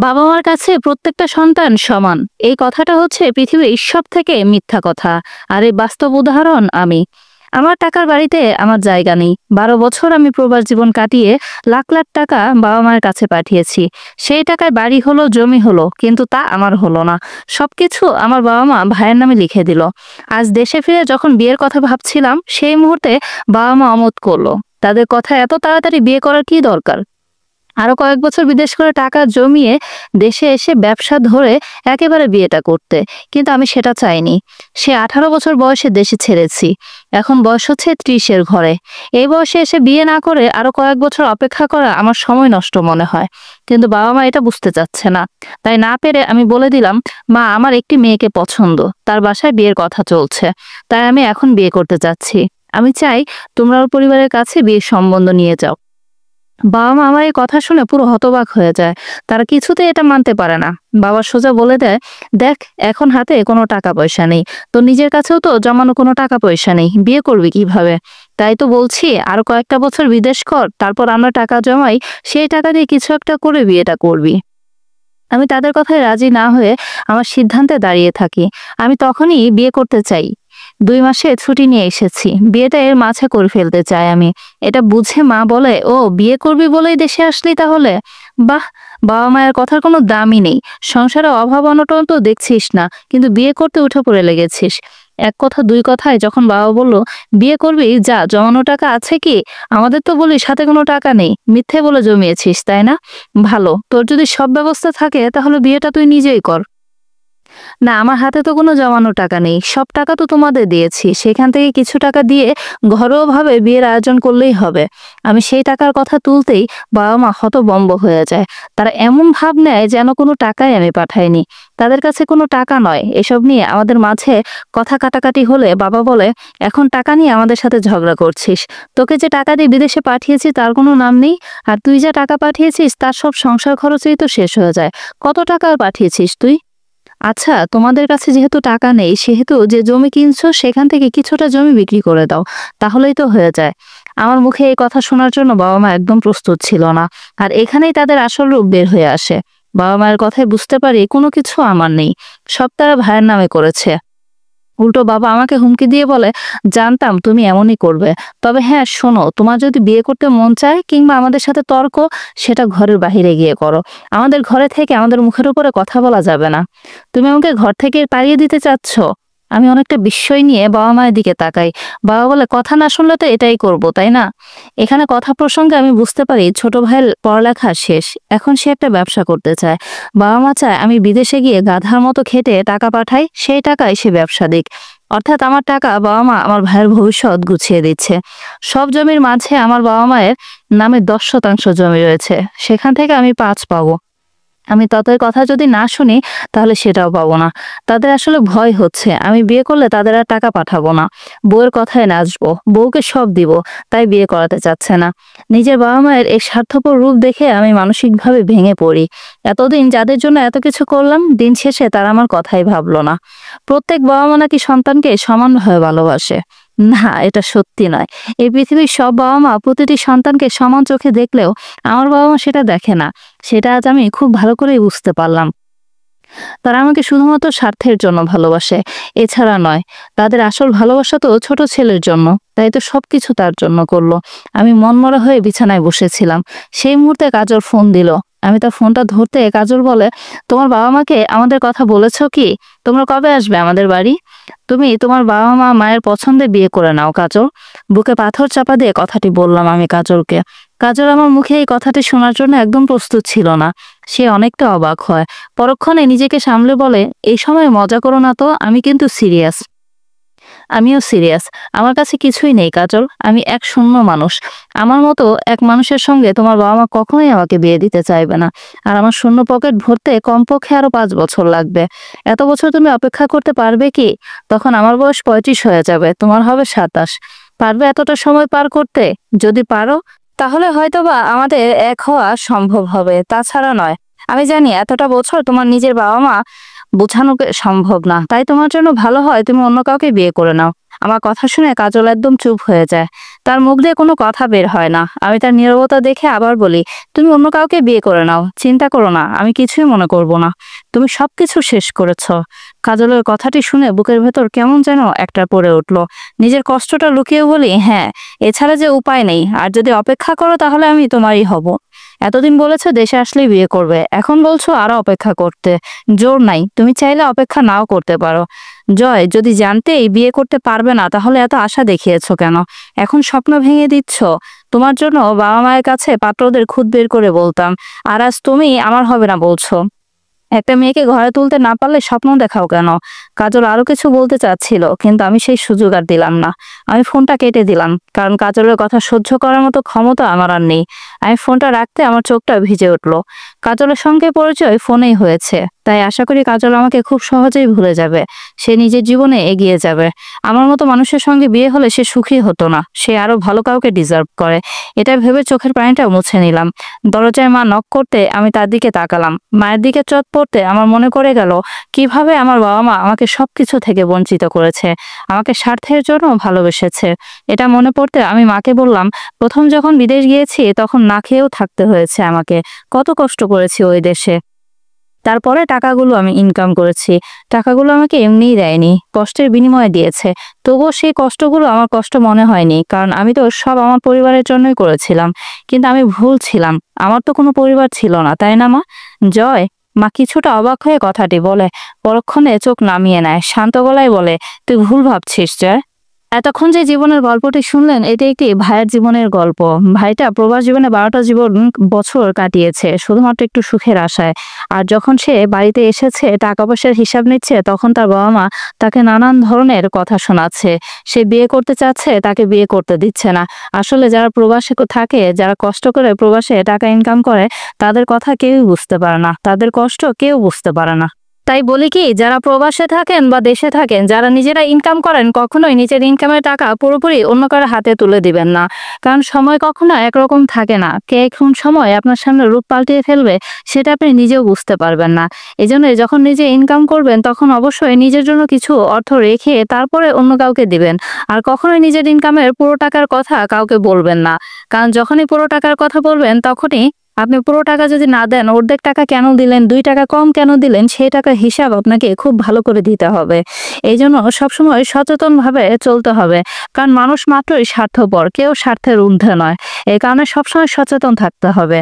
বাবা মার কাছে প্রত্যেকটা সন্তান সমান, এই কথাটা হচ্ছে পৃথিবীর সব থেকে মিথ্যা কথা। আর এই বাস্তব উদাহরণ আমি। আমার টাকার বাড়িতে আমার জায়গা নেই। 12 বছর আমি প্রবাস জীবন কাটিয়ে লাখ লাখ টাকা বাবা মায়ের কাছে পাঠিয়েছি। সেই টাকায় বাড়ি হলো, জমি হলো, কিন্তু তা আমার হলো না। সবকিছু আমার বাবা মা ভাইয়ের নামে লিখে দিল। আজ দেশে ফিরে যখন বিয়ের কথা ভাবছিলাম, সেই মুহূর্তে বাবা মা অমত করলো। তাদের কথা এত তাড়াতাড়ি বিয়ে করার কি দরকার? আরো কয়েক বছর বিদেশ করে টাকা জমিয়ে দেশে এসে ব্যবসা ধরে একেবারে বিয়েটা করতে। কিন্তু আমি সেটা চাইনি। সে 18 বছর বয়সে দেশে ছেড়েছি। এখন বয়স হচ্ছে 30-এর ঘরে। এই বয়সে এসে বিয়ে না করে আরো কয়েক বছর অপেক্ষা করা আমার সময় নষ্ট মনে হয়। কিন্তু বাবা মা এটা বুঝতে চাচ্ছে না। তাই না পেরে আমি বলে দিলাম, মা, আমার একটি মেয়েকে পছন্দ, তার বাসায় বিয়ের কথা চলছে, তাই আমি এখন বিয়ে করতে চাচ্ছি। আমি চাই তোমরা ওর পরিবারের কাছে বিয়ের সম্বন্ধ নিয়ে যাও। বাবা মা আমার এই কথা শুনে পুরো হতবাক হয়ে যায়। তারা কিছুতে এটা মানতে পারে না। বাবা সোজা বলে দেয়, দেখ, এখন হাতে কোনো টাকা পয়সা নেই, তো নিজের কাছেও তো জমানো কোনো টাকা পয়সা নেই, বিয়ে করবি কিভাবে? তাই তো বলছি, আরো কয়েকটা বছর বিদেশ কর, তারপর আমরা টাকা জমাই, সেই টাকা দিয়ে কিছু একটা করে বিয়েটা করবি। আমি তাদের কথায় রাজি না হয়ে আমার সিদ্ধান্তে দাঁড়িয়ে থাকি। আমি তখনই বিয়ে করতে চাই। 2 মাসে ছুটি নিয়ে এসেছি, বিয়েটা এর মাঝে করে ফেলতে চাই আমি। এটা বুঝে মা বলে, ও, বিয়ে করবি বলেই দেশে আসলি তাহলে? বাহ, বাবা মায়ের কথার কোনো দামই নেই। সংসারে অভাব অনটন তো দেখছিস না, কিন্তু বিয়ে করতে উঠে পড়ে লেগেছিস। এক কথা দুই কথায় যখন বাবা বলল, বিয়ে করবি, যা, জমানো টাকা আছে কি? আমাদের তো বলিস হাতে কোনো টাকা নেই, মিথ্যে বলে জমিয়েছিস, তাই না? ভালো, তোর যদি সব ব্যবস্থা থাকে তাহলে বিয়েটা তুই নিজেই কর। না, আমার হাতে তো কোনো জমানো টাকা নেই, সব টাকা তো তোমাদের দিয়েছি, সেখান থেকে কিছু টাকা দিয়ে ঘরোয়াভাবে বিয়ের আয়োজন করলেই হবে। আমি সেই টাকার কথা তুলতেই বাবা মা হতভম্ব হয়ে যায়। তারা এমন ভাব নেয় যেন কোনো টাকাই আমি পাঠাইনি। তাদের কাছে কোনো টাকা নয়। এসব নিয়ে আমাদের মাঝে কথা কাটাকাটি হলে বাবা বলে, এখন টাকা নিয়ে আমাদের সাথে ঝগড়া করছিস? তোকে যে টাকা দিয়ে বিদেশে পাঠিয়েছি তার কোনো নাম নেই, আর তুই যা টাকা পাঠিয়েছিস তার সব সংসার খরচেই তো শেষ হয়ে যায়। কত টাকা পাঠিয়েছিস তুই? আচ্ছা, তোমাদের কাছে যেহেতু টাকা নেই, সেহেতু যে জমি কিনছো সেখান থেকে কিছুটা জমি বিক্রি করে দাও, তাহলেই তো হয়ে যায়। আমার মুখে এই কথা শোনার জন্য বাবা মা একদম প্রস্তুত ছিল না। আর এখানেই তাদের আসল রূপ বের হয়ে আসে। বাবা মায়ের কথায় বুঝতে পারি কোনো কিছু আমার নেই, সব তারা ভাইয়ের নামে করেছে। উল্টো বাবা আমাকে হুমকি দিয়ে বলে, জানতাম তুমি এমনই করবে। তবে হ্যাঁ, শোনো, তোমার যদি বিয়ে করতে মন চায় কিংবা আমাদের সাথে তর্ক, সেটা ঘরের বাহিরে গিয়ে করো। আমাদের ঘরে থেকে আমাদের মুখের উপরে কথা বলা যাবে না। তুমি আমাকে ঘর থেকে তাড়িয়ে দিতে চাচ্ছ? আমি অনেকটা বিস্ময় নিয়ে বাবা মায়ের দিকে তাকাই। বাবা বলে, কথা না শুনলে তো এটাই করব, তাই না? এখানে কথা প্রসঙ্গে আমি বুঝতে পারি ছোট ভাইয়ের পড়ালেখা শেষ, এখন সে একটা ব্যবসা করতে চায়। বাবা মা চায় আমি বিদেশে গিয়ে গাধার মতো খেটে টাকা পাঠাই, সেই টাকায় সে ব্যবসা দিক। অর্থাৎ আমার টাকা বাবা মা আমার ভাইয়ের ভবিষ্যৎ গুছিয়ে দিচ্ছে। সব জমির মাঝে আমার বাবা মায়ের নামে 10% জমি রয়েছে, সেখান থেকে আমি 5 পাবো। আমি তাদের কথা যদি না শুনি তাহলে সেটাও পাবো না। তাদের আসলে ভয় হচ্ছে আমি বিয়ে করলে তাদের আর টাকা পাঠাবো না, বউয়ের কথায় নাচবো, বউকে সব দিব, তাই বিয়ে করাতে চাচ্ছে না। নিজের বাবা মায়ের এই স্বার্থপর রূপ দেখে আমি মানসিকভাবে ভেঙে পড়ি। এতদিন যাদের জন্য এত কিছু করলাম, দিন শেষে তারা আমার কথাই ভাবলো না। প্রত্যেক বাবা মা নাকি সন্তানকে সমানভাবে ভালোবাসে। না, এটা সত্যি নয়। এই পৃথিবীর সব বাবা মা প্রতিটি সন্তানকে সমান চোখে দেখলেও আমার বাবা মা সেটা দেখে না। সেটা আজ আমি খুব ভালো করেই বুঝতে পারলাম। তারা আমাকে শুধুমাত্র স্বার্থের জন্য ভালোবাসে, এছাড়া নয়। তাদের আসল ভালোবাসা তো ছোট ছেলের জন্য, তাই তো সবকিছু তার জন্য করলো। আমি মনমরা হয়ে বিছানায় বসেছিলাম। সেই মুহূর্তে কাজল ফোন দিল। আমি তার ফোনটা ধরতে কাজল বলে, তোমার বাবা মাকে আমাদের কথা বলেছো কি? তোমরা কবে আসবে আমাদের বাড়ি? তুমি তোমার বাবা মা মায়ের পছন্দে বিয়ে করে নাও কাজল। বুকে পাথর চাপা দিয়ে কথাটি বললাম আমি কাজলকে। কাজল আমার মুখে এই কথাটি শোনার জন্য একদম প্রস্তুত ছিল না। সে অনেকটা অবাক হয়। পরক্ষণে নিজেকে সামলে বলে, এই সময় মজা করো না তো, আমি কিন্তু সিরিয়াস। আমিও সিরিয়াস। আমার কাছে কিছুই নেই কাজল, আমি এক শূন্য মানুষ। আমার মতো এক মানুষের সঙ্গে তোমার বাবা মা কখনোই আমাকে বিয়ে দিতে চাইবে না। আর আমার শূন্য পকেট ভরতে কমপক্ষে আরো 5 বছর লাগবে। এত বছর তুমি অপেক্ষা করতে পারবে কি? তখন আমার বয়স 35 হয়ে যাবে, তোমার হবে 27। পারবে এতটা সময় পার করতে? যদি পারো তাহলে হয়তোবা আমাদের এক হওয়া সম্ভব হবে, তাছাড়া নয়। আমি জানি এতটা বছর তোমার নিজের বাবা মা বোঝানো সম্ভব না। তাই তোমার জন্য ভালো হয় তুমি অন্য কাউকে বিয়ে করে নাও। আমার কথা শুনে কাজল একদম চুপ হয়ে যায়। তার মুখ দিয়ে কোনো কথা বের হয় না। আমি তার নীরবতা দেখে আবার বলি, তুমি অন্য কাউকে বিয়ে করে নাও, চিন্তা করো না, আমি কিছুই মনে করব না। তুমি সবকিছু শেষ করেছো। কাজলের কথাটি শুনে বুকের ভেতর কেমন যেন একটা পড়ে উঠলো। নিজের কষ্টটা লুকিয়ে বলি, হ্যাঁ, এছাড়া যে উপায় নেই, আর যদি অপেক্ষা করো তাহলে আমি তোমারই হব। এতদিন বলেছো দেশে আসলেই বিয়ে করবে, এখন বলছো আরো অপেক্ষা করতে। জোর নাই, তুমি চাইলে অপেক্ষা নাও করতে পারো। জয়, যদি জানতেই বিয়ে করতে পারবে না তাহলে এত আশা দেখিয়েছো কেন? এখন স্বপ্ন ভেঙে দিচ্ছ। তোমার জন্য বাবা মায়ের কাছে পাত্রদের খুদ বের করে বলতাম, আর আজ তুমি আমার হবে না বলছো। একটা মেয়েকে ঘরে তুলতে না পারলে স্বপ্ন দেখাও কেন? কাজল আরো কিছু বলতে চাচ্ছিল, কিন্তু আমি সেই সুযোগ আর দিলাম না। আমি ফোনটা কেটে দিলাম, কারণ কাজলের কথা সহ্য করার মতো ক্ষমতা আমার আর নেই। আমি ফোনটা রাখতে আমার চোখটা ভিজে উঠলো। কাজলের সঙ্গে পরিচয় ফোনেই হয়েছে, তাই আশা করি কাজল আমাকে খুব সহজেই ভুলে যাবে। সে নিজের জীবনে এগিয়ে যাবে। আমার মতো মানুষের সঙ্গে বিয়ে হলে সে সুখী হতো না, সে আরো ভালো কাউকে ডিজার্ভ করে। এটা ভেবে চোখের পানিটা মুছে নিলাম। দরজায় মা নক করতে আমি তার দিকে তাকালাম। মায়ের দিকে চোখ পড়তে আমার মনে করে গেল কিভাবে আমার বাবা মা আমাকে সবকিছু থেকে বঞ্চিত করেছে, আমাকে স্বার্থের জন্য ভালোবেসেছে। এটা মনে পড়তে আমি মাকে বললাম, প্রথম যখন বিদেশ গিয়েছি তখন না খেয়েও থাকতে হয়েছে আমাকে, কত কষ্ট করেছি ওই দেশে। তারপরে টাকাগুলো আমি ইনকাম করেছি। টাকাগুলো আমাকে এমনিই দেয়নি, কষ্টের বিনিময়ে দিয়েছে। তবুও সেই কষ্টগুলো আমার কষ্ট মনে হয়নি, কারণ আমি তো সব আমার পরিবারের জন্যই করেছিলাম। কিন্তু আমি ভুল ছিলাম, আমার তো কোনো পরিবার ছিল না, তাই না মা? জয়, মা কিছুটা অবাক হয়ে কথাটি বলে, পরক্ষণে চোখ নামিয়ে নেয়, শান্ত গলায় বলে, তুই ভুল ভাবছিস জয়। এতক্ষণ যে জীবনের গল্পটি শুনলেন, এটি একটি ভাইয়ের জীবনের গল্প। ভাইটা প্রবাস জীবনে 12টা বছর কাটিয়েছে শুধুমাত্র একটু সুখের আশায়। আর যখন সে বাড়িতে এসেছে টাকা পয়সার হিসাব নিচ্ছে, তখন তার বাবা মা তাকে নানান ধরনের কথা শোনাচ্ছে। সে বিয়ে করতে চাচ্ছে, তাকে বিয়ে করতে দিচ্ছে না। আসলে যারা প্রবাসে থাকে, যারা কষ্ট করে প্রবাসে টাকা ইনকাম করে, তাদের কথা কেউই বুঝতে পারে না, তাদের কষ্ট কেউ বুঝতে পারে না। তাই বলি কি, যারা প্রবাসে থাকেন বা দেশে থাকেন, যারা নিজেরা ইনকাম করেন, কখনোই নিজের ইনকামের টাকা পুরোপুরি অন্য কারো হাতে তুলে দিবেন না। কারণ সময় কখনো একরকম থাকে না। কে কোন সময় আপনার সামনে রূপ পাল্টিয়ে ফেলবে সেটা আপনি নিজেও বুঝতে পারবেন না। এজন্য যখন নিজে ইনকাম করবেন তখন অবশ্যই নিজের জন্য কিছু অর্থ রেখে তারপরে অন্য কাউকে দিবেন। আর কখনোই নিজের ইনকামের পুরো টাকার কথা কাউকে বলবেন না। কারণ যখনই পুরো টাকার কথা বলবেন তখনই আপনি পুরো টাকা যদি না দেন, অর্ধেক টাকা কেন দিলেন, 2 টাকা কম কেন দিলেন, সেই টাকার হিসাব আপনাকে খুব ভালো করে দিতে হবে। এই জন্য সবসময় সচেতনভাবে চলতে হবে। কারণ মানুষ মাত্রই স্বার্থপর, কেউ স্বার্থের ঊর্ধ্বে নয়। এই কারণে সবসময় সচেতন থাকতে হবে।